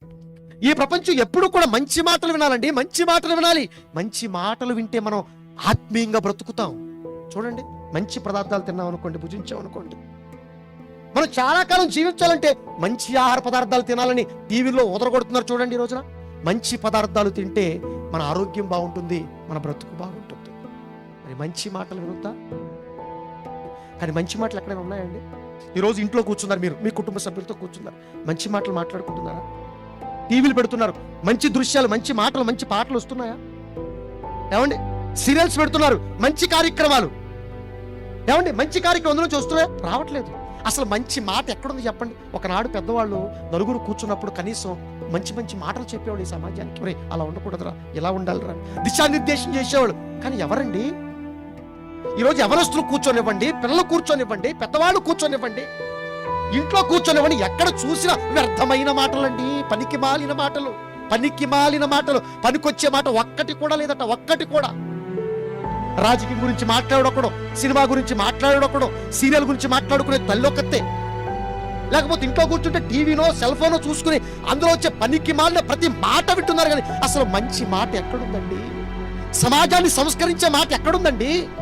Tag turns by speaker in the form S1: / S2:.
S1: ఈ ప్రపంచం ఎప్పుడు కూడా మంచి మాటలు వినాలండి, మంచి మాటలు వినాలి. మంచి మాటలు వింటే మనం ఆత్మీయంగా బ్రతుకుతాం. చూడండి, మంచి పదార్థాలు తిన్నాం అనుకోండి, భుజించాం అనుకోండి, మనం చాలా కాలం జీవించాలంటే మంచి ఆహార పదార్థాలు తినాలని టీవీలో ఉదరగొడుతున్నారు చూడండి. ఈ రోజున మంచి పదార్థాలు తింటే మన ఆరోగ్యం బాగుంటుంది, మన బ్రతుకు బాగుంటుంది. మరి మంచి మాటలు వినుతా, కానీ మంచి మాటలు ఎక్కడైనా ఉన్నాయండి? ఈరోజు ఇంట్లో కూర్చున్నారు, మీరు మీ కుటుంబ సభ్యులతో కూర్చున్నారు, మంచి మాటలు మాట్లాడుకుంటున్నారా? టీవీలు పెడుతున్నారు, మంచి దృశ్యాలు, మంచి మాటలు, మంచి పాటలు వస్తున్నాయా? ఏమండి, సీరియల్స్ పెడుతున్నారు, మంచి కార్యక్రమాలు, ఏమండి మంచి కార్యక్రమం అందులో చూస్తున్నాయా? రావట్లేదు. అసలు మంచి మాట ఎక్కడుంది చెప్పండి? ఒకనాడు పెద్దవాళ్ళు నలుగురు కూర్చున్నప్పుడు కనీసం మంచి మంచి మాటలు చెప్పేవాడు ఈ సమాజానికి. మరి అలా ఉండకూడదురా, ఇలా ఉండాలిరా, దిశానిర్దేశం చేసేవాడు. కానీ ఎవరండి? ఈరోజు ఎవరస్తులు కూర్చొనివ్వండి, పిల్లలు కూర్చొనివ్వండి, పెద్దవాళ్ళు కూర్చొనివ్వండి, ఇంట్లో కూర్చొనివ్వండి, ఎక్కడ చూసినా వ్యర్థమైన మాటలండి, పనికి మాలిన మాటలు, పనికి మాలిన మాటలు. పనికొచ్చే మాట ఒక్కటి కూడా లేదట, ఒక్కటి కూడా. రాజకీయం గురించి మాట్లాడకూడదు, సినిమా గురించి మాట్లాడకూడదు, సీరియల్ గురించి మాట్లాడుకునే తల్లొక్కతే. లేకపోతే ఇంట్లో కూర్చుంటే టీవీనో సెల్ ఫోనో చూసుకుని అందులో వచ్చే పనికి మాలిన ప్రతి మాట వింటున్నారు. కానీ అసలు మంచి మాట ఎక్కడుందండి? సమాజాన్ని సంస్కరించే మాట ఎక్కడుందండి?